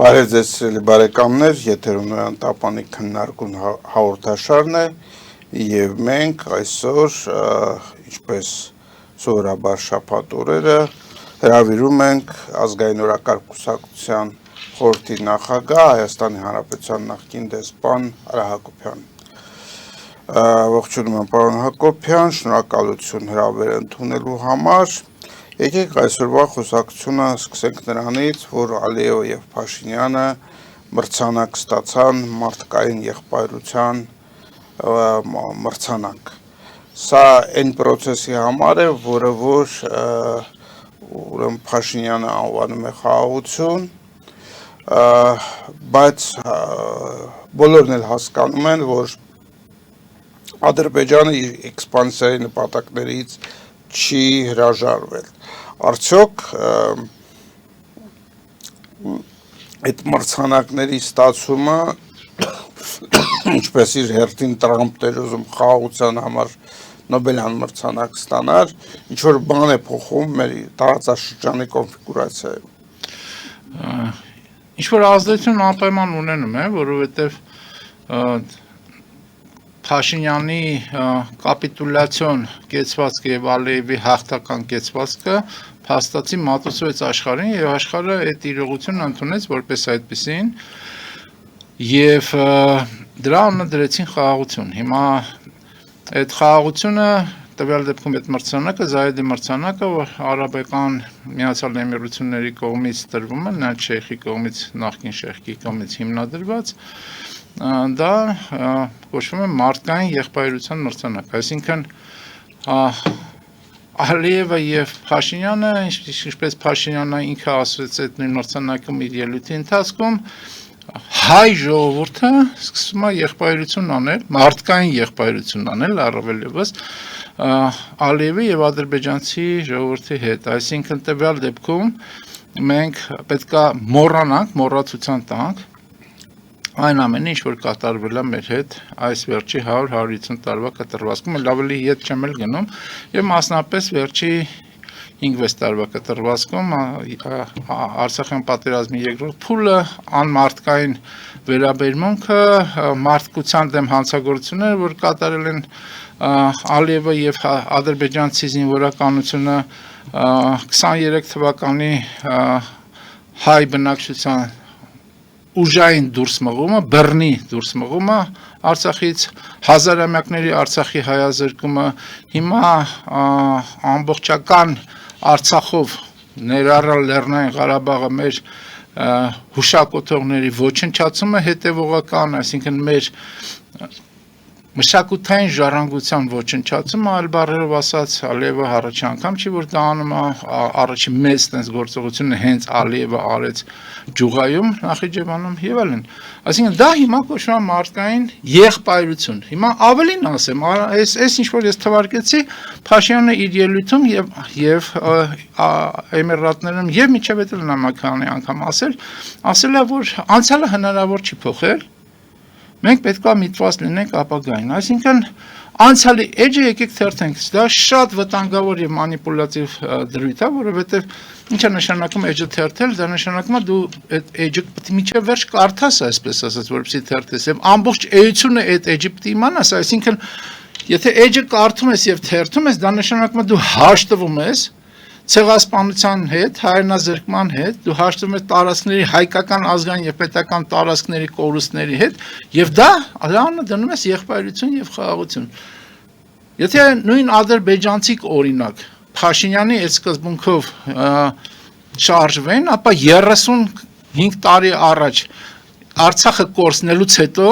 Բարև ձեզ սիրելի բարեկամներ, եթերում Նոյան Տապանի քննարկուն հաղորդաշարն է եւ մենք այսօր ինչպես սովորաբար շաբաթ օրերը հրավիրում ենք ազգային օրակարգ կուսակցության խորհրդի նախագահ Հայաստանի Հանրապետության նախկին դեսպան Արա Հակոբյանին։ Ողջունում եմ պարոն Հակոբյան, շնորհակալություն հրավերը ընդունելու համար։ Եկեք այսօրվա խոսակցությունը սկսենք նրանից, որ Ալիևը եւ Փաշինյանը մրցանակ ստացան մարդկային եղբայրության մրցանակ։ Սա այն process-ի համար է, որը որ ուրեմն Փաշինյանը անվանում է խաղաղություն, բայց բոլորն էլ հասկանում են, որ Ադրբեջանը իր էքսպանսիայի նպատակներից չի հրաժարվել։ Արդյոք այդ մրցանակների ստացումը ինչպես իր հերթին Տրամպն էր ուզում խաղաղության համար Նոբելյան մրցանակ ստանալ, ինչ որ բան է փոխում մեր տարածաշրջանի կոնֆիգուրացիայում։ Ինչ որ ազդեցություն անպայման ունենում է, որովհետև Փաշինյանի կապիտուլյացիոն կեցվածքը եւ Ալիևի հաղթական կեցվածքը փաստացի մատուցվեց աշխարհին եւ աշխարհը այդ իրողությունը ընդունեց որպես այդպեսին եւ դրա անունը դրեցին խաղաղություն։ Հիմա այդ խաղաղությունը տվյալ դեպքում այդ մրցանակը Զայեդի մրցանակը, որ Արաբական Միացյալ Էմիրությունների կողմից տրվում է, նա Չեխի կողմից, նախկին Չեխի կողմից հիմնադրված, դա կոչվում է մարդկային եղբայրության մրցանակ, այսինքն Ալիևը եւ Փաշինյանը, ինչպես Փաշինյանը ինքը ասաց այդ նույն մրցանակում իր ելույթի ընթացքում, հայ ժողովուրդը սկսում է եղբայրություն անել, մարդկային եղբայրություն անել, առավել ևս Ալիևի եւ ադրբեջանցի ժողովրդի հետ, այսինքն տվյալ դեպքում մենք պետքա մոռանանք, մոռացության տանք այն ամենը, ինչ որ կատարվել է մեր հետ այս վերջի 100-150 տարվա կտրվածքում, ավելի ետ չեմ էլ գնում եւ մասնապես վերջի 5-6 տարվա կտրվածքում Արցախյան պատերազմի երկրորդ փուլը, անմարդկային վերաբերմունքը, մարդկության դեմ հանցագործությունները, որ կատարել են Ալիևը եւ ադրբեջանցի զինվորականությունը 23 թվականի հայ բնակչության ուժային դուրս մղումը, բռնի դուրս մղումը Արցախից, հազարամյակների Արցախի հայազրկումը, հիմա ամբողջական Արցախով ներառյալ Լեռնային Ղարաբաղը մեր հուշակոթողների ոչնչացումը հետևողական, այսինքն մեր մշակութային ժառանգության ոչնչացումը, այլ բառերով ասած, Ալիևը առաջին անգամ չի, որ դա անում է, առաջին մեծ տենց գործողությունը հենց Ալիևը արեց Ջուղայում, Նախիջևանում եւ այլն։ Այսինքն դա հիմա կոչվում է մարդկային եղբայրություն։ Հիմա ավելին ասեմ, այս ինչ որ ես թվարկեցի, Փաշինյանը իր ելույթում եւ Էմիրատներում եւ միջև էլ նամականի անգամ ասել է, որ անցյալը հնարավոր չի փոխել։ Մենք պետք է միտված լինենք ապագային, այսինքն անցյալի էջը եկեք թերթենք, դա շատ վտանգավոր եւ մանիպուլատիվ դրույթ է, որովհետեւ ինչ է նշանակում էջը թերթել, դա նշանակում է դու այդ էջը պետք է միջև վերջ կարդաս, այսպես ասած, որպեսզի թերթես եւ ամբողջ էությունը այդ էջը պետք է իմանաս, այսինքն եթե էջը կարդում ես եւ թերթում ես, դա նշանակում է դու հաշտվում ես ցեղասպանության հետ, հայրենազրկման հետ, դու հաշտվում ես տարածքների հայկական ազգային եւ պետական տարածքների կորուստների հետ եւ դա ալանը դնում ես եղբայրություն եւ խաղաղություն։ Եթե նույն ադրբեջանցի օրինակ Փաշինյանի այդ սկզբունքով շարժվեն, ապա 35 տարի առաջ Արցախը կորցնելուց հետո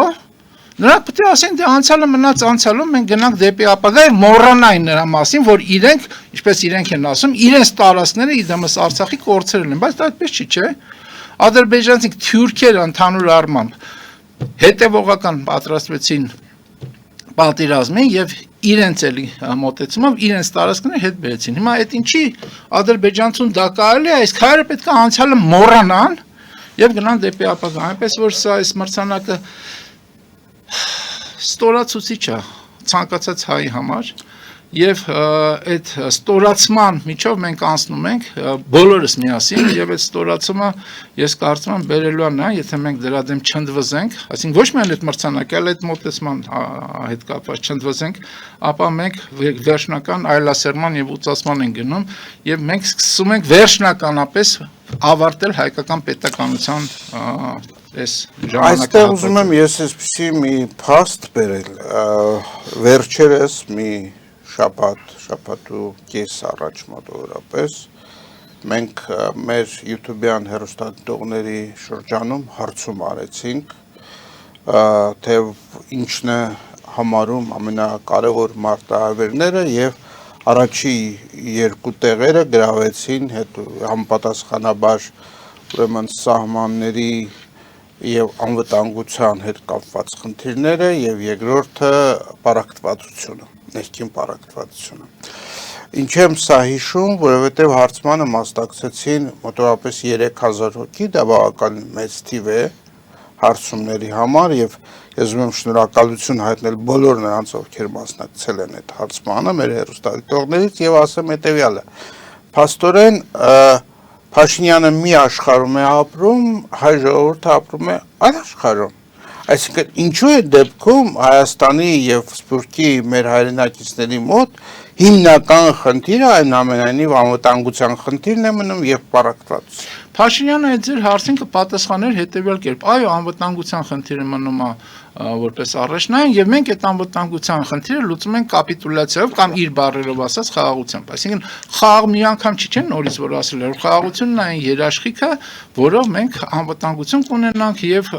նրանք պետք է ասեն, դե անցյալը մնաց անցյալում, մենք գնանք դեպի ապագա եւ մոռանային նրա մասին, որ իրենք, ինչպես իրենք են ասում, իրենց տարածքները իդեմս Արցախի կորցրել են, բայց դա այդպես չի, չէ։ Ադրբեջանցիք թյուրքերը ընդհանուր առմամբ հետևողական պատրաստվեցին պատերազմին եւ իրենց էլի մոտեցումով իրենց տարածքները հետ բերեցին։ Հիմա այդ ինչի ադրբեջանցուն դա կարելի է, այս քայլը պետք է անցյալը մոռանան եւ գնան դեպի ապագա, այնպես որ սա այս մրցանակը ստորացուցիչ է ցանկացած հայի համար եւ այդ ստորացման միջով մենք անցնում ենք բոլորս միասին եւ այդ ստորացումը ես կարծում եմ բերելու է նա, եթե մենք դրա դեմ չնդվզենք, այսինքն ոչ միայն այդ մրցանակը, այլ այդ մոտեցման հետ կապված չնդվզենք, ապա մենք վերջնական այլասերման եւ ուծացման ենք գնում եւ մենք սկսում ենք վերջնականապես ավարտել հայկական պետականության այս ժամանակահատվածը։ Այստեղ ուզում եմ ես այսպեսի մի փաստ բերել, վերջերս մի շաբաթ ու կես առաջ մոտավորապես մենք մեր YouTube-յան հեռուստադիտողների շրջանում հարցում արեցինք, թե ինչն է համարում ամենակարևոր մարտահրավերները եւ առաջի երկու տեղերը գրավեցին հետո համապատասխանաբար ուրեմն սահմանների եւ անվտանգության հետ կապված խնդիրները եւ երկրորդը պարակտվածությունը, ներքին պարակտվածությունը։ Ինչ եմ սա հիշում, որովհետեւ հարցմանը մասնակցեցին մոտավորապես 3000 հոգի, դա բավական մեծ թիվ է հարցումների համար եւ ես ուզում եմ շնորհակալություն հայտնել բոլոր նրանց, ովքեր մասնակցել են այդ հարցմանը, մեր հեռուստադիտողներից եւ ասեմ հետեւյալը. Փաստորեն Փաշինյանը մի աշխարհում է ապրում, հայ ժողովուրդը ապրում է այլ աշխարհում։ Այսինքն ինչու է դեպքում Հայաստանի եւ Սփյուռքի մեր հայրենակիցների մոտ հիմնական խնդիրը այնուամենայնիվ անվտանգության խնդիրն է մնում եւ պարակտվածություն։ Փաշինյանը այդ ձեր հարցին կպատասխաներ հետեւյալ կերպ. այո, անվտանգության խնդիրը մնում է որպես առաջնային եւ մենք այդ անվտանգության խնդիրը լուծում ենք կապիտուլյացիայով կամ իր բառերով ասած խաղաղությամբ։ Այսինքն խաղ մի անգամ չի չէ նորից որ ասել էր խաղաղությունն է այն երաշխիքը, որով մենք անվտանգություն կունենանք եւ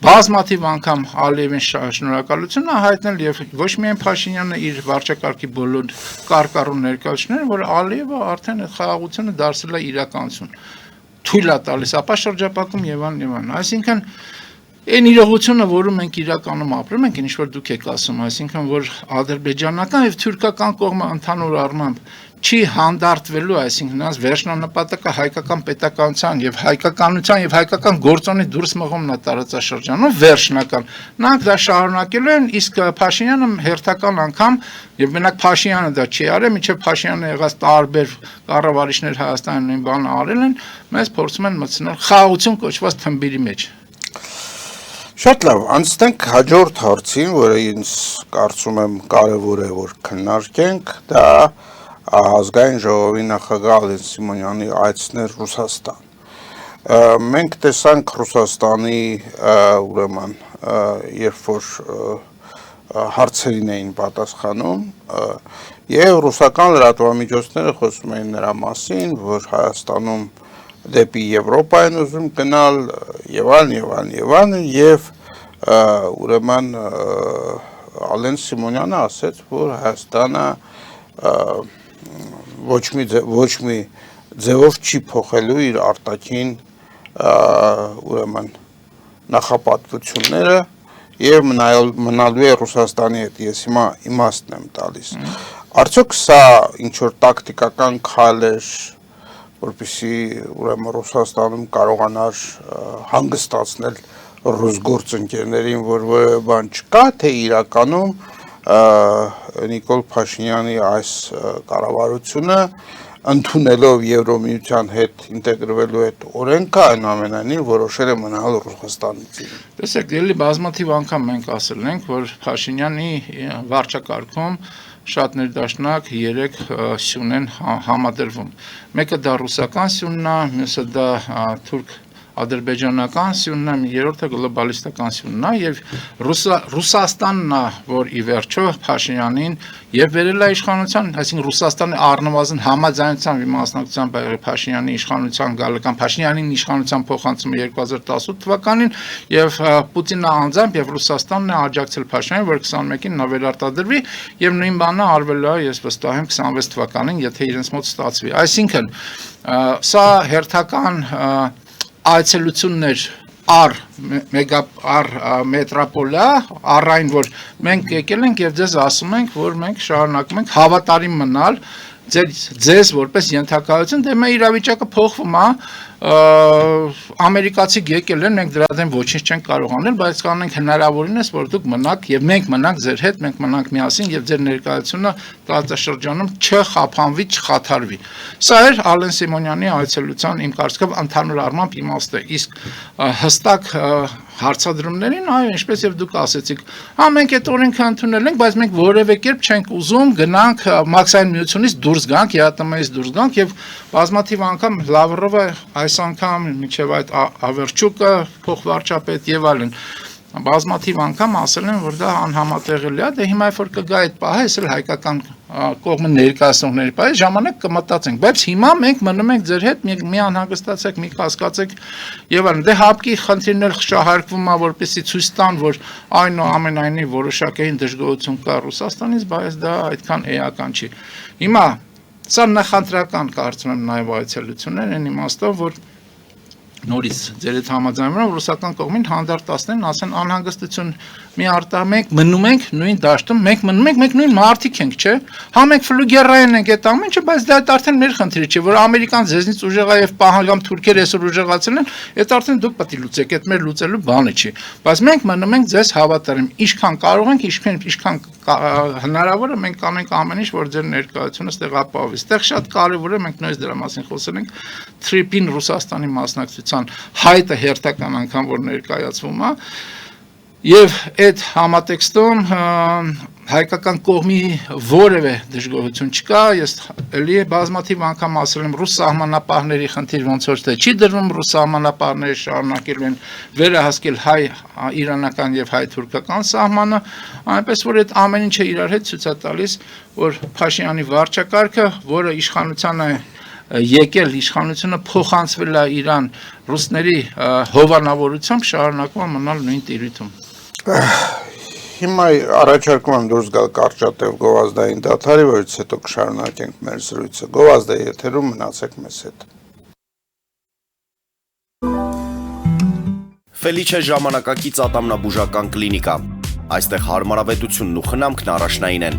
բազմաթիվ անգամ Ալիևին շնորհակալություն է հայտնել եւ ոչ միայն Փաշինյանը իր վարչակարգի բոլոր կարկառուն ներկայացուցիչները, որ Ալիևը արդեն այդ խաղաղությունը դարձել է իրականություն։ Թույլ է տալիս ապա շրջապատում եւ այլն։ Այսինքն այն իրողությունը, որում մենք իրականում ապրում ենք, ինչ որ դուք եք ասում, այսինքն որ ադրբեջանական եւ թուրքական կողմը ընդհանուր առմամբ չի հանդարտվելու, այսինքն նրանց վերջնանպատակը հայկական պետականության եւ հայկական գործոնի դուրս մղումն է տարածաշրջանում վերջնական։ Նրանք դա շարունակելու են, իսկ Փաշինյանը հերթական անգամ եւ մենակ Փաշինյանը դա չի արել, մինչեւ Փաշինյանը եղած տարբեր կառավարիչներ Հայաստանի նույն բանը արել են, մեզ փորձում են մտցնել խաղաղություն կոչված թմբիրի մեջ։ Շատ լավ, անցնենք հաջորդ հարցին, որը ինձ կարծում եմ կարևոր է որ քննարկենք, դա ազգային ժողովի նախագահ Ալեն Սիմոնյանի այցն էր Ռուսաստան։ Մենք տեսանք Ռուսաստանի ուրեմն երբ որ հարցերին էին պատասխանում եւ ռուսական լրատվամիջոցները խոսում էին նրա մասին, որ Հայաստանում դեպի Եվրոպա են ուզում գնալ եւ այլն եւ ուրեմն Ալեն Սիմոնյանը ասաց, որ Հայաստանը ոչ մի ձևով չի փոխելու իր արտաքին ուրեմն նախապատվությունները եւ մնալու է Ռուսաստանի հետ։ Ես հիմա իմաստն եմ տալիս։ Արդյոք սա ինչ որ տակտիկական քայլ էր, որպեսզի ուրեմն Ռուսաստանում կարողանար հանգստացնել ռուս գործընկերներին, որ որևէ բան չկա, թե իրականում Նիկոլ Փաշինյանի այս կառավարությունը ընդունելով Եվրոմիության հետ ինտեգրվելու այդ օրենքը այնուամենայնիվ որոշել է մնալ Ռուսաստանից։ Տեսեք, ելի բազմաթիվ անգամ մենք ասել ենք, որ Փաշինյանի վարչակարգում շատ ներդաշնակ 3 սյուն են համադրվում։ Մեկը դա ռուսական սյունն է, մյուսը դա թուրք ադրբեջանական սյունն է, երրորդը գլոբալիստական սյունն է եւ Ռուսաստանն է, որ ի վերջո Փաշինյանին եւ վերել է իշխանության, այսինքն Ռուսաստանի առնվազն համաձայնությամբ մասնակցությամբ Փաշինյանի իշխանության գալը կամ Փաշինյանին իշխանության փոխանցումը 2018 թվականին եւ Պուտինը անձամբ եւ Ռուսաստանն է աջակցել Փաշինյանին, որ 21-ին նա վերարտադրվի եւ նույն բանը արվել է, ես վստահ եմ 26 թվականին, եթե իրենց մոտ ստացվի։ Այսինքն սա հերթական այցելություններ առ մետրոպոլիա, առ այն, որ մենք եկել ենք եւ ձեզ ասում ենք, որ մենք շարունակում ենք հավատարիմ մնալ ձեզ որպես ենթակայություն, դե մեր իրավիճակը փոխվում է, ամերիկացիք եկել են, մենք դրա դեմ ոչինչ չենք կարող անել, բայց կանենք հնարավորինս, որ դուք մնաք եւ մենք մնանք ձեր հետ, մենք մնանք միասին եւ ձեր ներկայությունը տարածաշրջանում չխափանվի, չխաթարվի։ Սա էր Ալեն Սիմոնյանի այցելության իմ կարծիքով ընդհանուր առմամբ իմաստը, իսկ հստակ հարցադրումներին, այո, ինչպես եւ դուք ասեցիք, մենք այդ օրենքը ընդունել ենք, բայց մենք որևէ կերպ չենք ուզում գնանք մաքսային միությունից դուրս գանք, ԵԱՏՄ-ից դուրս գանք եւ բազմաթիվ անգամ Լավրովը այս անգամ մինչեւ այդ Ավերչուկը փոխվարչապետ եւ այլն բազմաթիվ անգամ ասել են, որ դա անհամատեղելի է, դե հիմա որ կգա այդ պահը, ես էլ հայկական կողմը ներկայացնողների պահի ժամանակ կմտածենք, բայց հիմա մենք մնում ենք ձեր հետ, մի անհանգստացեք, մի կասկածեք եւ այլն։ Դե հապկի խնդիրներ շահարկվում է, որպեսզի ցույց տան, որ այնուամենայնիվ որոշակային դժգոհություն կա Ռուսաստանից, բայց դա այդքան էական չի։ Հիմա սա նախընտրական կարծում եմ նաեւ այցելություններ են իմաստով, որ նորից ձեր հետ համաձայնվում ռուսական կողմին հանդարտացնեն, ասեն անհանգստություն մի արտամենք, մնում ենք նույն դաշտում, մենք մնում ենք, մենք նույն մարդիկ ենք, չէ՞։ Հա մենք ֆլուգերային ենք այդ ամեն ինչը, բայց դա արդեն մեր խնդիրը չէ, որ ամերիկան ձեզնից ուժեղ է եւ պահանջամ թուրքերը այսօր ուժեղացել են, այդ արդեն դուք պետք է լուծեք, այդ մեր լուծելու բանը չի։ Բայց մենք մնում ենք ձեզ հավատարիմ, ինչքան կարող ենք, ինչքան հնարավոր է մենք կանենք ամեն ինչ, որ ձեր ներկայությունը ստեղ ապահովի։ Ստեղ շատ կարևոր է, մենք նույնիսկ դրա մասին խոսել ենք, թրիպին Ռուսաստանի մասնակցության հայտը հերթական անգամ որ ներկայացվում է եւ այդ համատեքստում հայկական կողմի որևէ դժգոհություն չկա, ես էլի բազմաթիվ անգամ ասել եմ ռուս սահմանապահների խնդիր ոնց որ թե չի դրվում ռուս սահմանապահները շարունակելու են վերահասկել հայ-իրանական եւ հայ-թուրքական սահմանը, այնպես որ այդ ամեն ինչը իրար հետ ցույց է տալիս, որ Փաշինյանի վարչակարգը, որը իշխանության է եկել իշխանությունը փոխանցվել է Իրան ռուսների հովանավորությամբ շարունակում է մնալ նույն տիրույթում։ Հիմա առաջարկում եմ դուրս գալ կարճատև գովազդային դադարի, որից հետո կշարունակենք մեր զրույցը։ Գովազդը եթերում, մնացեք մեզ հետ։ Ֆելիչե ժամանակակից ատամնաբուժական կլինիկա։ Այստեղ հարմարավետությունն ու խնամքն առաջնային են։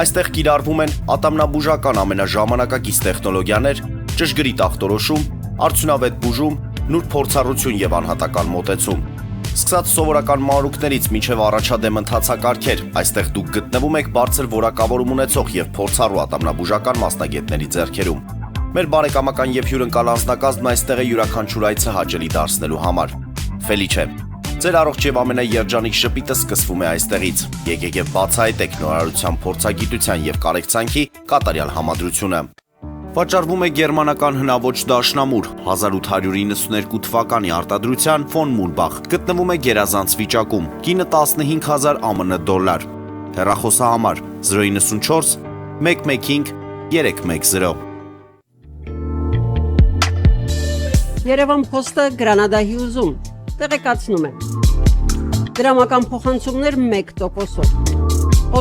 Այստեղ կիրառվում են ատամնաբուժական ամենաժամանակակից տեխնոլոգիաներ, ճշգրիտ ախտորոշում, արդյունավետ բուժում, նուրբ փորձառություն եւ անհատական մոտեցում։ Սկսած սովորական մանրուքներից մինչև առաջադեմ ընթացակարգեր, այստեղ դուք գտնվում եք բարձր որակավորում ունեցող եւ փորձառու ատամնաբուժական մասնագետների ձեռքերում։ Մեր բարեկամական եւ հյուրընկալ անձնակազմն այստեղ է յուրաքանչյուր այցը հաճելի դարձնելու համար։ Ֆելիչե, ձեր առողջ եւ ամենաերջանիկ շպիտը սկսվում է այստեղից։ Եկեք եւ բացահայտեք նորարարության փորձագիտության եւ կարեկցանքի կատարյալ համադրությունը։ Վաճառվում է գերմանական հնաոճ դաշնամուր 1892 թվականի արտադրության ֆոն Մուրբախ, գտնվում է գերազանց վիճակում, կինը 15000 ԱՄՆ դոլար։ Հեռախոսահամար 094 115 310։ Երևան փոստը Գրանադայի ուզում տեղեկացնում է։ Դրամական փոխանցումներ 1%-ով։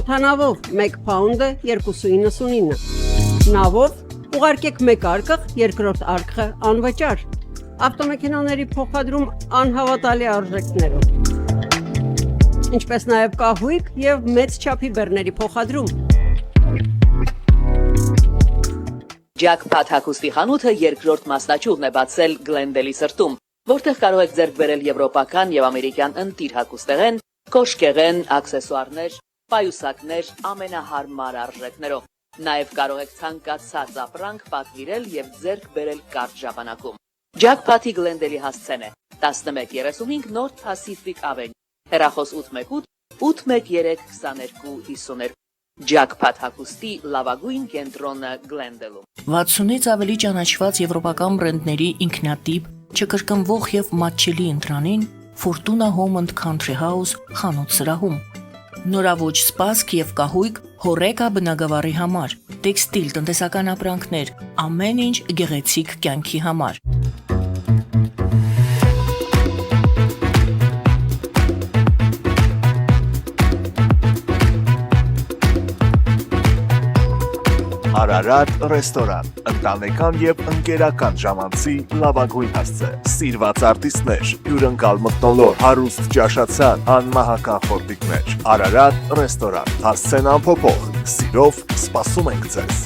Օդանավով 1 փաունդը 2.99։ Նավով ուղարկեք 1 արկղ, երկրորդ արկղը անվճար։ Ավտոմեքենաների փոխադրում անհավատալի արժեքներով։ Ինչպես նաև կահույք եւ մեծ չափի բեռների փոխադրում։ Jackpot հագուստի խանութը երկրորդ մասնաճյուղն է բացել Գլենդելի սրտում, որտեղ կարող եք ձեռք բերել եվրոպական եւ ամերիկյան ընտիր հագուստեղեն, կոշկեղեն, աքսեսուարներ, պայուսակներ ամենահարմար արժեքներով։ Նաև կարող եք ցանկացած ապրանք պատվիրել եւ ձեռք բերել կարճ ժամանակում։ Jackpot-ի Գլենդելի հասցեն է 1135 North Pacific Avenue, հեռախոս 818 813 2252։ Jackpot հագուստի լավագույն կենտրոնը Գլենդելում։ 60-ից ավելի ճանաչված եվրոպական բրենդների ինքնատիպ, չկրկնվող եւ մատչելի ընտրանին Fortuna Home and Country House խանութ սրահում։ Նորավոճ սպասք եւ կահույք հորեկա բնագավառի համար, տեքստիլ տնտեսական ապրանքներ, ամեն ինչ գեղեցիկ կյանքի համար։ Արարատ ռեստորան, ընտանեկան եւ ընկերական ժամանցի լավագույն հասցե, սիրված արտիստներ, հյուրընկալ մթնոլորտ, հարուստ ճաշացան, անմահական խորտիկներ։ Արարատ ռեստորան, հասցեն անփոփոխ, սիրով սպասում ենք ձեզ։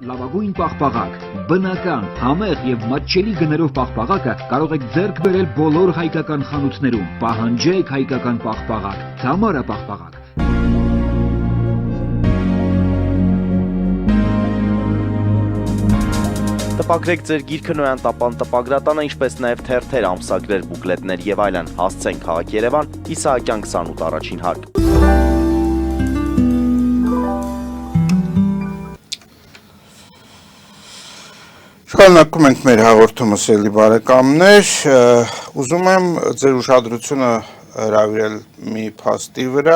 Լավագույն պաղպաղակ, բնական, համեղ եւ մատչելի գներով պաղպաղակը կարող եք ձեռք բերել բոլոր հայկական խանութներում։ Պահանջեք հայկական պաղպաղակ, Թամարա պաղպաղակ։ Տպագրեք ձեր գիրքը Նոյան տապան տպագրատանը, ինչպես նաև թերթեր, ամսագրեր, բուկլետներ եւ այլն։ Հասցեն քաղաք Երևան, Իսահակյան 28 առաջին հարկ։ Շարունակում ենք մեր հաղորդումը, սիրելի բարեկամներ, ուզում եմ ձեր ուշադրությունը հրավիրել մի փաստի վրա,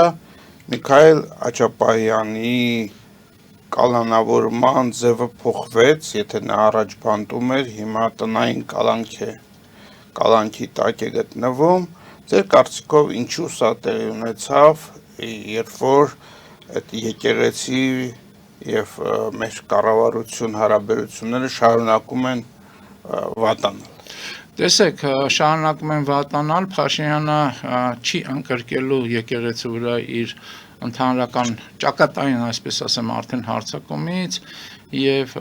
Միքայել Աչապահյանի կալանավորման ձևը փոխվեց, եթե նա առաջ բանտում էր, հիմա տնային կալանքի տակ է գտնվում, ձեր կարծիքով ինչու սա տեղի ունեցավ, երբ որ այդ եկեղեցի եւ մեր կառավարություն հարաբերությունները շարունակում են վատանալ։ Տեսեք, շարունակում են վատանալ, Փաշինյանը չի ընկրկելու եկեղեցու վրա իր ընդհանրական ճակատային, այսպես ասեմ, արդեն հարձակումից եւ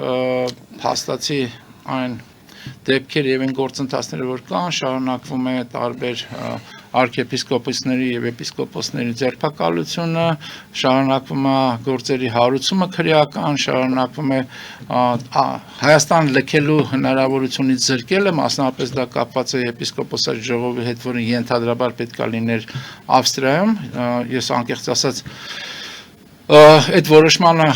հաստատի այն դեպքեր եւ այն գործընթացները, որ կան, շարունակվում է տարբեր արքեպիսկոպոսների եւ էպիսկոպոսների ձերբակալությունը, շարունակվում է գործերի հարուցումը քրեական, շարունակվում է Հայաստան լքելու հնարավորությունից զրկելը, մասնավորապես դա կապված է էպիսկոպոսաց ժողովի հետ, որը ենթադրաբար պետք է լիներ Ավստրիայում, ես անկեղծ ասած այդ որոշմանը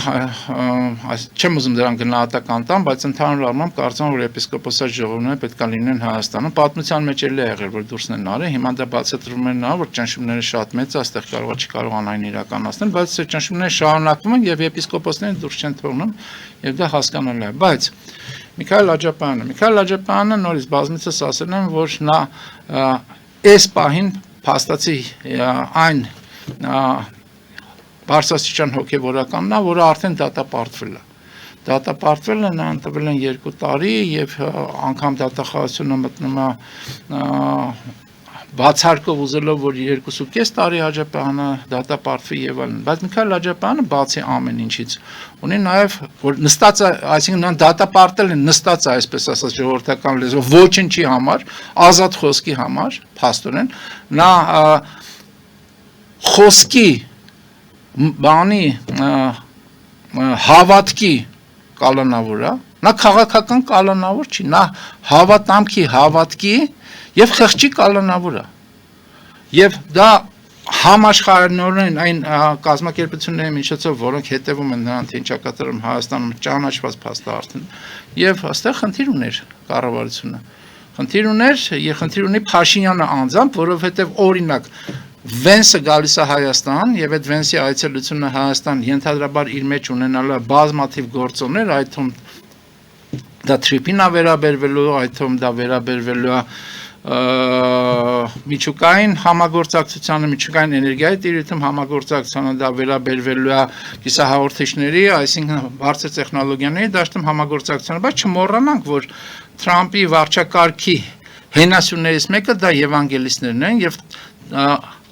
չեմ ուզում դրան գնահատական տամ, բայց ընդհանուր առմամբ կարծում եմ, որ էպիսկոպոսաց ժողովները պետք է լինեն Հայաստանում։ Պատմության մեջ էլ է եղել, որ դուրս են արել, հիմա դա բացատրվում է նա, որ ճնշումները շատ մեծ է, այստեղ կարող չկարողան այն իրականացնել, բայց այս ճնշումները շարունակվում են եւ էպիսկոպոսները դուրս չեն թողնում եւ դա հասկանալի է։ Բայց Միքայել Աջապյանը նորից բազմիցս ասել եմ, որ նա այս պահին փաստացի այն բարձրաստիճան հոգևորականն է, որը արդեն դատապարտվել է։ Դատապարտվել է, նրան տվել են 2 տարի եւ անգամ դատախազությունը մտնում է բացարկով ուզելով, որ 2.5 տարի Աջապյանը դատապարտվի եւ այլն։ Բայց Միքայել Աջապյանը բացի ամեն ինչից ունի նաեւ որ նստած է, այսինքն նա դատապարտել են նստած է, այսպես ասած ժողովրդական լեզվով ոչինչի համար, ազատ խոսքի համար, փաստորեն, նա խոսքի բանի հավատքի կալանավոր է, նա քաղաքական կալանավոր չի, նա հավատամքի, հավատքի եւ խղճի կալանավոր է։ Եվ դա համաշխարհորեն այն կազմակերպությունների միջոցով, որոնք հետևում են նրան, թե ինչ է կատարում Հայաստանում, ճանաչված փաստ է արդեն։ Եվ այստեղ խնդիր ուներ կառավարությունը։ Խնդիր ուներ եւ խնդիր ունի Փաշինյանը անձամբ, որովհետեւ օրինակ Վենսը գալիս է Հայաստան եւ այդ Վենսի այցելությունը Հայաստան ենթադրաբար իր մեջ ունենալու է բազմաթիվ գործոններ, այդ թվում դա թրիփին է վերաբերվելու, այդ թվում դա վերաբերվելու է միջուկային համագործակցությանը, միջուկային էներգիայի տիրույթում համագործակցությանը, դա վերաբերվելու է կիսահաղորդիչների, այսինքն բարձր տեխնոլոգիաների դաշտում համագործակցությանը, բայց չմոռանանք, որ Թրամփի վարչակարգի հենասյուներից մեկը դա եվանգելիստներն են եւ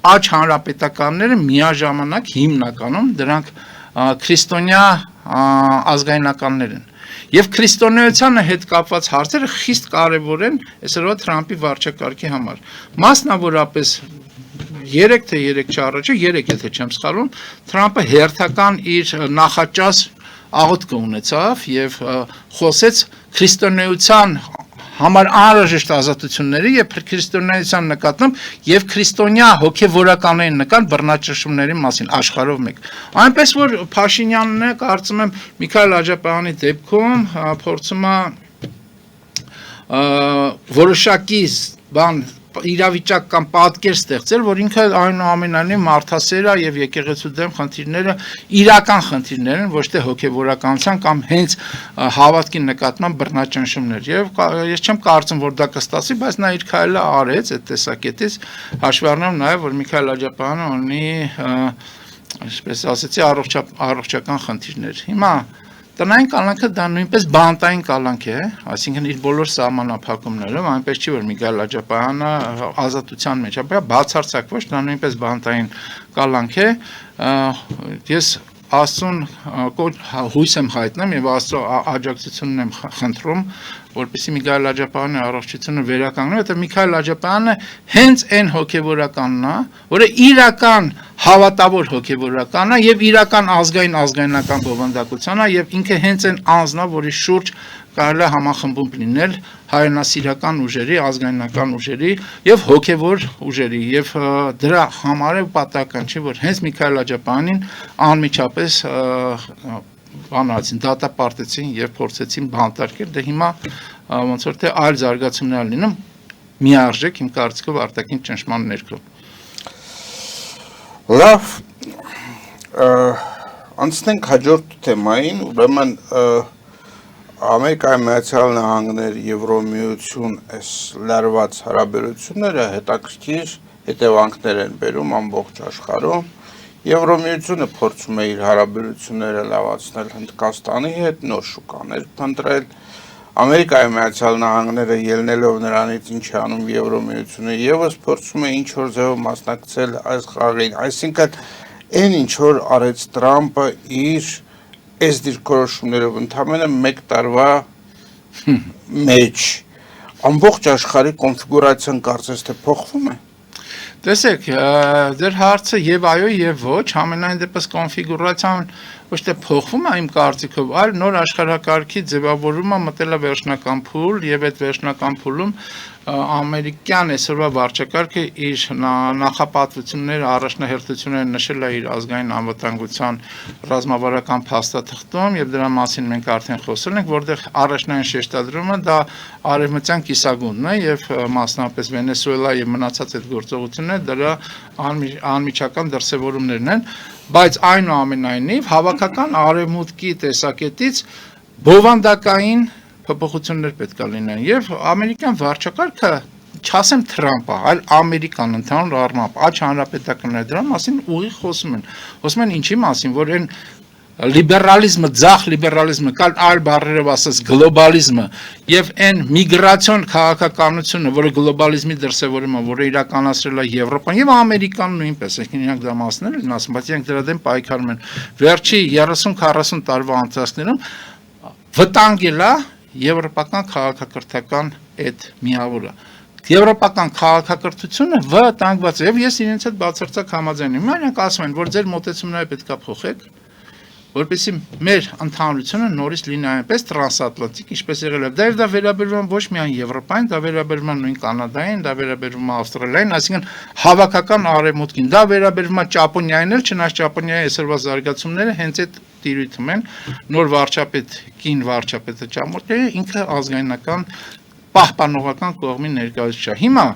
աջ հանրապետականները միաժամանակ հիմնականում դրանք քրիստոնյա ազգայնականներ են եւ քրիստոնեությանը հետ կապված հարցերը խիստ կարեւոր են այսօրվա Թրամփի վարչակարգի համար մասնավորապես 3 թե 3 առաջ 3 եթե չեմ սխալվում Թրամփը հերթական իր նախաճաշ աղոթք ունեցավ եւ խոսեց քրիստոնեության համար անհրաժեշտ ազատությունների եւ քրիստոնեության նկատմամբ եւ քրիստոնյա հոգեվորականների նկատ բռնաճնշումների մասին աշխարհով մեկ։ Այնպես որ Փաշինյանն է, կարծում եմ Միքայել Աջապյանի դեպքում փորձում է որոշակի բան իրավիճակ կամ պատկեր ստեղծել, որ ինքը այնուամենայնիվ մարդասեր է եւ եկեղեցու դեմ խնդիրները իրական խնդիրներ են, ոչ թե հոգեվորականության կամ հենց հավատքի նկատմամբ բռնաճնշումներ։ Եվ ես չեմ կարծում, որ դա կստացվի, բայց նա իր քայլը արեց այդ տեսակետից, հաշվի առնելով նաեւ, որ Միքայել Աջապյանը ունի, այսպես ասեցի, առողջական խնդիրներ։ Հիմա տնային կալանքը դա նույնպես բանտային կալանք է, այսինքն իր բոլոր սահմանափակումներով, այնպես չի որ Միքայել Աջապյանը ազատության մեջ է, բացարձակ ոչ, դա նույնպես բանտային կալանք է։ Ես Աստծուն հույս եմ հայտնում եւ Աստծո աջակցությունն եմ խնդրում, որպեսզի Միքայել Աջապյանի առողջությունը վերականգնի, որտեղ Միքայել Աջապյանը հենց այն հոգեվորականն է, որը իրական հավատավոր հոգեվորական է եւ իրական ազգայնական բովանդակության է եւ ինքը հենց այն անձն է, որի շուրջ կարելի է համախմբում լինել հայրենասիրական ուժերի, ազգայնական ուժերի եւ հոգեվոր ուժերի եւ դրա համար է պատահական չի, որ հենց Միքայել Աջապյանին անմիջապես բանացին, դատապարտեցին եւ փորձեցին բանտարկել, դե հիմա ոնց որ թե այլ զարգացումներ լինում, միարժեք իմ կարծիքով արտաքին ճնշման ներքո։ Լավ, անցնենք հաջորդ թեմային, ուրեմն Ամերիկայի Միացյալ Նահանգներ, Եվրոմիություն, այս լարված հարաբերությունները հետաքրքիր հետևանքներ են բերում ամբողջ աշխարհում։ Եվրոմիությունը փորձում է իր հարաբերությունները լավացնել Հնդկաստանի հետ, նոր շուկաներ փնտրել։ Ամերիկայի Միացյալ Նահանգները ելնելով նրանից ինչ է անում Եվրոմիությունը, եւս փորձում է ինչ որ ձևով մասնակցել այս խաղին, այսինքն այն ինչ որ արեց Տրամպը իր այս դիրքորոշումներով ընդամենը 1 տարվա մեջ ամբողջ աշխարհի կոնֆիգուրացիան կարծես թե փոխվում է։ Տեսեք, ձեր հարցը եւ այո եւ ոչ, ամենայն դեպս կոնֆիգուրացիան ոչ թե փոխվում է իմ կարծիքով, այլ նոր աշխարհակարգի ձևավորումը մտել է վերջնական փուլ եւ այդ վերջնական փուլում ամերիկյան այսօրվա վարչակարգը իր նախապատվությունները, առաջնահերթությունները նշել է իր ազգային անվտանգության ռազմավարական փաստաթղթում եւ դրա մասին մենք արդեն խոսել ենք, որտեղ առաջնային շեշտադրումը դա արևմտյան կիսագունդն է եւ մասնավորապես Վենեսուելա եւ մնացած այդ գործողությունները դրա անմիջական դրսևորումներն են, բայց այնուամենայնիվ հավաքական արևմուտքի տեսակետից բովանդակային փոփոխություններ պետք է լինեն եւ ամերիկյան վարչակարգը չասեմ Թրամպը, այլ ամերիկան ընդհանուր առմամբ աջ հանրապետականները դրա մասին ուղիղ խոսում են ինչի մասին, որ այն լիբերալիզմը, ձախ լիբերալիզմը, կալ այլ բառերով ասած գլոբալիզմը եւ այն միգրացիոն քաղաքականությունը, որը գլոբալիզմի դրսևորումը, որը իրականացրել է Եվրոպան եւ Ամերիկան նույնպես, այսինքն իրանք դա մասներ են ասում, բայց իրանք դրա դեմ պայքարում են։ Վերջի 30-40 տարվա ընթացքում վտանգել է եվրոպական քաղաքակրթական այդ միավորը։ Եվրոպական քաղաքակրթությունը վտանգված է եւ ես իրենց հետ բացարձակ համաձայն եմ։ Իրանք ասում են, որ ձեր մոտեցումները պետք է փոխեք, որպեսզի մեր ընդհանրությունը նորից լինի այնպես տրանսատլանտիկ, ինչպես եղել է։ Դա վերաբերվում ոչ միայն Եվրոպային, դա վերաբերվում է նույն Կանադային, դա վերաբերվում է Ավստրալիային, այսինքն հավաքական արևմուտքին, դա վերաբերվում է Ճապոնիային էլ, չնայած Ճապոնիայի այսօրվա զարգացումները հենց այդ տիրույթում են, նոր վարչապետ, կին վարչապետը Ճամոկյանը ինքը ազգայնական պահպանողական կողմի ներկայացուցիչ է։ Հիմա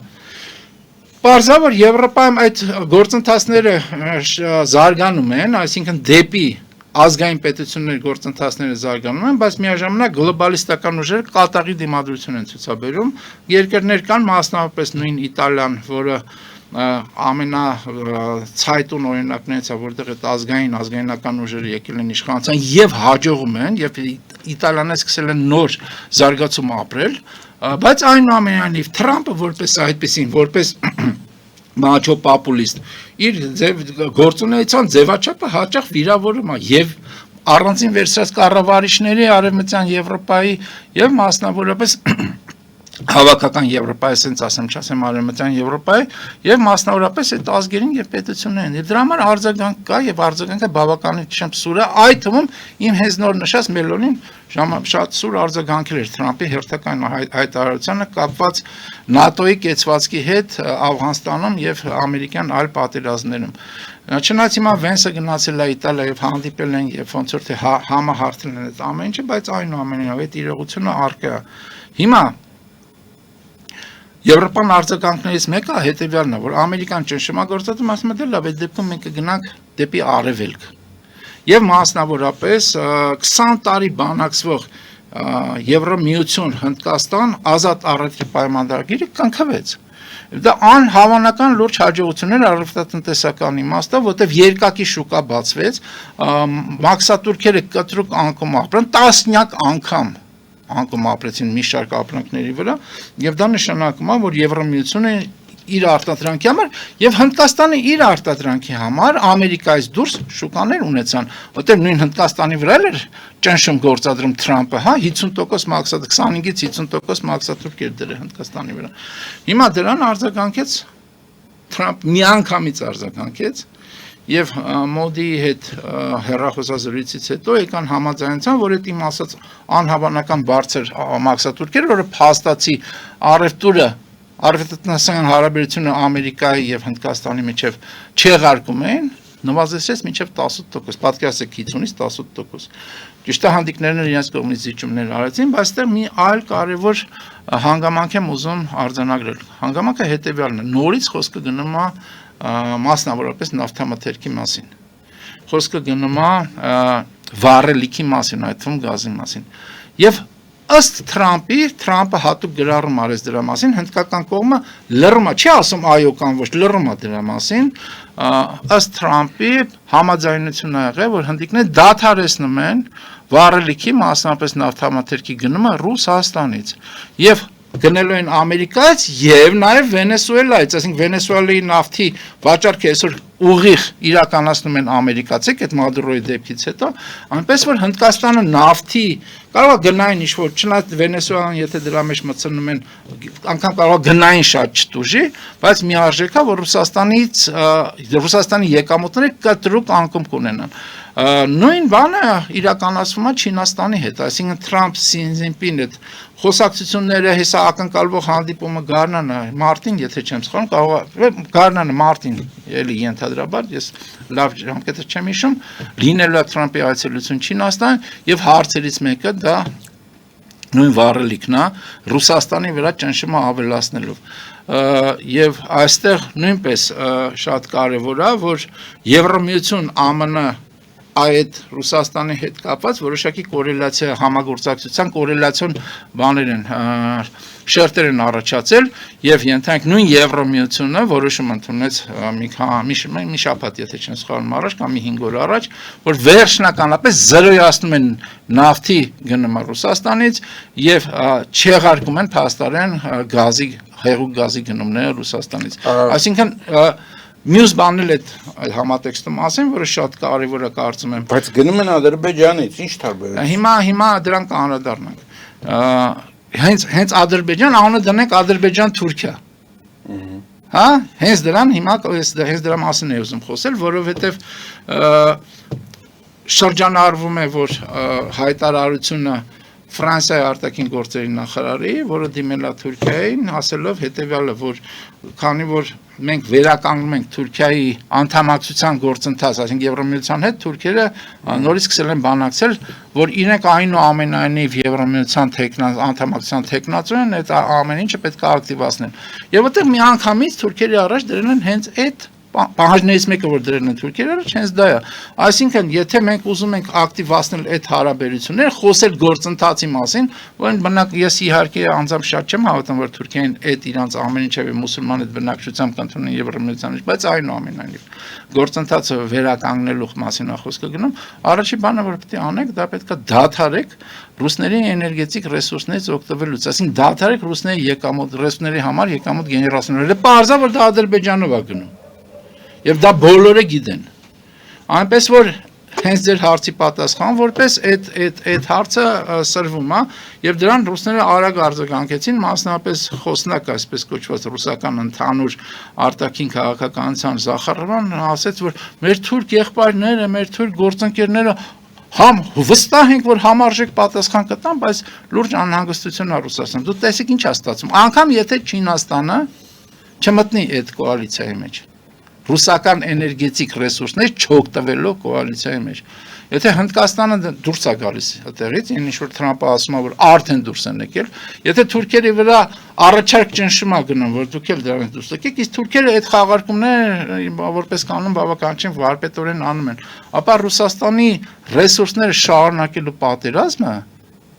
պարզաբար Եվրոպայում այդ գործընթացները զարգանում են, այսինքն դեպի ազգային պետությունների գործընթացները զարգանում են, բայց միաժամանակ գլոբալիստական ուժերը կատաղի դիմադրություն են ցուցաբերում։ Երկրներ կան, մասնավորապես նույն Իտալիան, որը ամենացայտուն օրինակներից է, որտեղ այդ ազգայնական ուժերը եկել են իշխանության եւ հաջողում են, եւ Իտալիան սկսել են նոր զարգացում ապրել, բայց այնուամենայնիվ Թրամպը որպես այդպեսին, որպես մաչո պոպուլիստ իր գործունեության ձևաչափը հաճախ վիրավորում է եւ առանցին վերցրած կառավարիչների արևմտյան Եվրոպայի եւ մասնավորապես հավաքական Եվրոպայի, ասենց ասեմ, չասեմ արևմտյան Եվրոպայի եւ մասնավորապես այդ ազգերին եւ պետություններին։ Եվ դրա համար արձագանք կա եւ արձագանքը բավականին չեմ սուր է, այդ թվում իմ հենց նոր նշած Մելոնին շատ սուր արձագանքել էր Թրամփի հերթական հայտարարությանը կապված ՆԱՏՕ-ի կեցվածքի հետ Աֆղանստանում եւ ամերիկյան այլ պատերազմներում։ Չնայած հիմա Վենսը գնացել է Իտալիա եւ հանդիպել են եւ ոնց որ թե համահարթել են այդ ամեն ինչը, բայց այնուամենայնիվ այդ իրողությունը առկա է։ Հիմա Եվրոպան արձագանքներից մեկը հետևյալն է, որ ամերիկան ճնշումագործածում ասում է դե լավ, այդ դեպքում մենք կգնանք դեպի արևելք։ Եվ մասնավորապես 20 տարի բանակցվող Եվրոմիություն Հնդկաստան ազատ առևտրի պայմանագրերը կնքվեց։ Դա անհավանական լուրջ հաջողություններ առևտրատնտեսական իմաստով, որտեղ երկակի շուկա բացվեց, մաքսատուրքերը կտրուկ անկում ապրեն, տասնյակ անգամ անկում ապրեցին մի շարք ապրանքների վրա, եւ դա նշանակում է, որ Եվրոմիությունը իր արտադրանքի համար եւ Հնդկաստանը իր արտադրանքի համար Ամերիկայից դուրս շուկաներ ունեցան, որտեղ նույն Հնդկաստանի վրա էր ճնշում գործադրում Թրամփը, հա 50% մաքսատ 25-ից 50% մաքսատուրք էր դրել Հնդկաստանի վրա։ Հիմա դրան արձագանքեց Թրամփ միանգամից արձագանքեց եւ Մոդիի հետ հերրախոսազրույցից հետո եկան համաձայնության, որ այդ իմ ասած անհավանական բարձր մաքսատուրքերը, որը փաստացի արևելյան հարաբերությունը Ամերիկայի եւ Հնդկաստանի միջև չեղարկում են, նվազեցրեց մինչև 10%, պատկերացրեք 50-ից 10%։ Ճիշտ է հանդիկներն իրենց կողմից զիջումներ արեցին, բայց այստեղ մի այլ կարևոր հանգամանք եմ ուզում արձանագրել։ Հանգամանքը հետեւյալն է. նորից խոսքը գնում է մասնավորապես նավթամթերքի մասին։ Խոսքը գնում է վառելիքի մասին, այդ թվում գազի մասին։ Եվ ըստ Թրամփը հատուկ գրառում արեց դրա մասին, հնդկական կողմը լռում է, չի ասում այո կամ ոչ, լռում է դրա մասին, ըստ Թրամփի համաձայնություն ա եղել, որ հնդիկները դադարեցնում են վառելիքի, մասնավորապես նավթամթերքի գնումը Ռուսաստանից եւ գնելու են Ամերիկայից եւ նաեւ Վենեսուելայից, այսինքն Վենեսուելայի նավթի վաճառքը այսօր ուղիղ իրականացնում են ամերիկացիք այդ Մադուրոյի դեպքից հետո, այնպես որ Հնդկաստանը նավթի կարող է գնային ինչ-որ, չնայած Վենեսուելան եթե դրա մեջ մտցնում են, անգամ կարող է գնային շատ չտուժի, բայց միարժեք է, որ Ռուսաստանի եկամուտները կտրուկ անկում կունենան։ Նույն բանը իրականացվում է Չինաստանի հետ, այսինքն Թրամփ Սի Ցզինպին այդ խոսակցությունները հեսա ակնկալվող հանդիպումը Գարնանը մարտին, եթե չեմ սխալվում, կարող է Գարնանը մարտին էլի ենթադրաբար, ես լավ ժամկետը չեմ հիշում, լինելու է Թրամփի այցելություն Չինաստան եւ հարցերից մեկը դա նույն վառելիքն է Ռուսաստանի վրա ճնշումը ավելացնելով եւ այստեղ նույնպես շատ կարեւոր է որ Եվրամիություն ԱՄՆ այդ Ռուսաստանի հետ կապված որոշակի կորելացիա համագործակցության կորելացիոն բաներ են շերտեր են առաջացել եւ ենթանք նույն Եվրամիությունը որոշում ընդունեց մի շաբաթ եթե չեմ սխալվում առաջ կամ մի 5 օր առաջ որ վերջնականապես զրոյացնում են նավթի գնումը Ռուսաստանից եւ չեղարկում են փաստարեն գազի հեղուկ գազի գնումները Ռուսաստանից այսինքն Մյուս բանն էլ այդ համատեքստում ասեմ, որը շատ կարևոր է կարծում եմ։ Բայց գնում են Ադրբեջանից, ինչ տարբերություն։ Հիմա դրան կանրադառնանք։ Հենց Ադրբեջան անունը դնենք Ադրբեջան-Թուրքիա։ Հա, հենց դրան հիմա հենց դրա մասին եմ ուզում խոսել, որովհետև շրջանառվում է, որ հայտարարությունը Ֆրանսիայի արտաքին գործերի նախարարի, որը դիմել է Թուրքիային, ասելով հետևյալը, որ քանի որ մենք վերականգնում ենք Թուրքիայի անդամակցության գործընթաց, այսինքն Եվրամիության հետ Թուրքերը նորից սկսել են բանակցել, որ իրենք այնուամենայնիվ Եվրամիության անդամակցության թեկնածու են, այդ ամեն ինչը պետք է ակտիվացնեն։ Եվ այդտեղ մի անգամից Թուրքերի առաջ դրել են հենց այդ Պահանջներից մեկը որ դրել են Թուրքիերը, հենց դա է։ Այսինքն, եթե մենք ուզում ենք ակտիվացնել այդ հարաբերությունները, խոսել գործընթացի մասին, որն բնակ ես իհարկե անձամբ շատ չեմ հավատում, որ Թուրքիան այդ իրանց ամեն ինչը մուսուլման այդ բնակչությամբ կընդունեն Եվրամիության մեջ, բայց այնուամենայնիվ գործընթացը վերականգնելու մասին է խոսքը գնում, առաջի բանը որ պետք է անեք, դա պետք է դադարեք ռուսների էներգետիկ ռեսուրսներից օգտվելուց, այսինքն դադարեք ռուսների եկամուտ ռեսուրսների համար եկամուտ գեներացնելը։ Պարզա որ դա Ադրբեջանով է գնում։ Եվ դա բոլորը գիտեն։ Այնպես որ հենց ձեր հարցի պատասխան որպես այդ հարցը սրվում է եւ դրան ռուսները արագ արձագանքեցին մասնավորապես խոսնակ այսպես կոչված ռուսական ընդհանուր արտաքին քաղաքականության Զախարովն ասաց որ մեր թուրք եղբայրները, մեր թուրք գործընկերները վստահ ենք որ համարժեք պատասխան կտան, բայց լուրջ անհանգստություն է Ռուսաստանում։ Դու տեսեք ինչ է ստացվում։ Անկամ եթե Չինաստանը չմտնի այդ կոալիցիայի մեջ ռուսական էներգետիկ ռեսուրսներ չօգտվելով կոալիցիայի մեջ։ Եթե Հնդկաստանը դուրս է գալիս այդտեղից, ինչ որ Թրամփը ասում է որ արդեն դուրս են եկել, եթե թուրքերի վրա առաջարկ ճնշում է գնում, որ դուք էլ դրանից դուրս եկեք, իսկ թուրքերը այդ խաղարկումները որպես կանոն բավական չեն վարպետորեն անում են, ապա Ռուսաստանի ռեսուրսները շարունակելու պատերազմը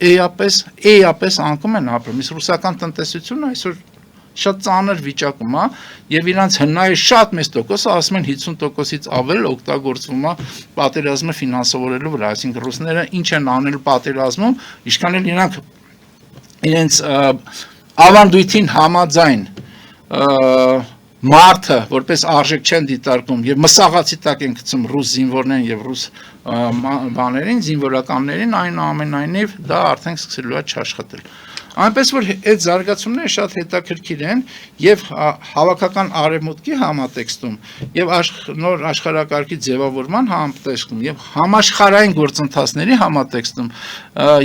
էապես անկում են ապրում։ Իսկ ռուսական տնտեսությունը այսօր շատ ծանր վիճակում է եւ իրանց հնայի շատ մեծ տոկոսը ասում են 50%-ից ավել օգտագործվում է պատերազմը ֆինանսավորելու վրա, այսինքն ռուսները ինչ են անել պատերազմում, ինչքան էլ իրանք իրենց ավանդույթին համաձայն մարդը որպես արժեք չեն դիտարկում եւ մսաղացի տակ են գցում ռուս զինվորներին եւ ռուս բաներին, զինվորականներին, այնուամենայնիվ դա արդեն սկսելու է չաշխատել։ Այնպես որ այդ զարգացումները շատ հետաքրքիր են եւ հավաքական արևմուտքի համատեքստում եւ նոր աշխարհակարգի ձևավորման համատեքստում եւ համաշխարհային գործընթացների համատեքստում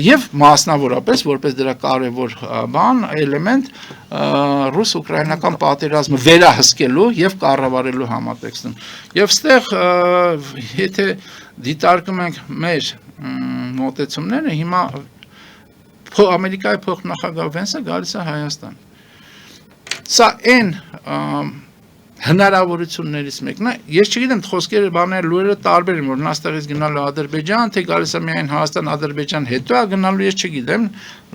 եւ մասնավորապես որպես դրա կարևոր բան էլեմենտ ռուս-ուկրաինական պատերազմը վերահսկելու եւ կառավարելու համատեքստում եւ ստեղ եթե դիտարկում ենք մեր մոտեցումները հիմա Ամերիկայի փոխնախագահ Վենսը գալիս է Հայաստան։ Սա այն հնարավորություններից մեկն է։ Ես չգիտեմ խոսքերը բաները լուրերը տարբեր են, որ նա ստեղից գնալու Ադրբեջան, թե գալիս է միայն Հայաստան, Ադրբեջան հետո է գնալու, ես չգիտեմ,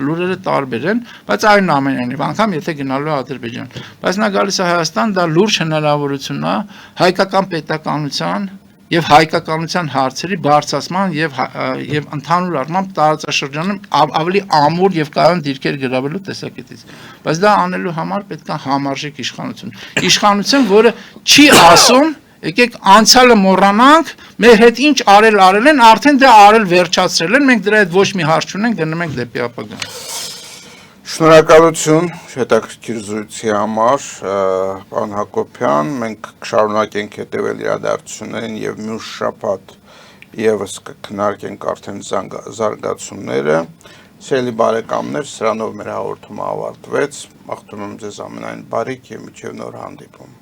լուրերը տարբեր են, բայց այնուամենայնիվ անգամ եթե գնալու է Ադրբեջան։ Բայց նա գալիս է Հայաստան, դա լուրջ հնարավորություն է հայկական պետականության եւ հայկականության հարցերի բարձրացման եւ ընդհանուր առմամբ տարածաշրջանում ավելի ամուր եւ կայուն դիրքեր գրավելու տեսակետից։ Բայց դա անելու համար պետք է համարժեք իշխանություն։ Իշխանություն, որը չի ասում, եկեք անցյալը մոռանանք, մեր հետ ինչ արել են, արդեն դա արել վերջացրել են, մենք դրա հետ ոչ մի հարց չունենք, գնում ենք դեպի ապագա։ Շնորհակալություն հետաքրքիր զրույցի համար, պարոն Հակոբյան, մենք կշարունակենք հետևել իրադարձություններին եւ մյուս շաբաթ եւս կքննարկենք արդեն զարգացումները։ Սիրելի բարեկամներ, սրանով մեր հաղորդումը ավարտվեց։ Մաղթում եմ ձեզ ամենայն բարիք եւ մինչեւ նոր հանդիպում։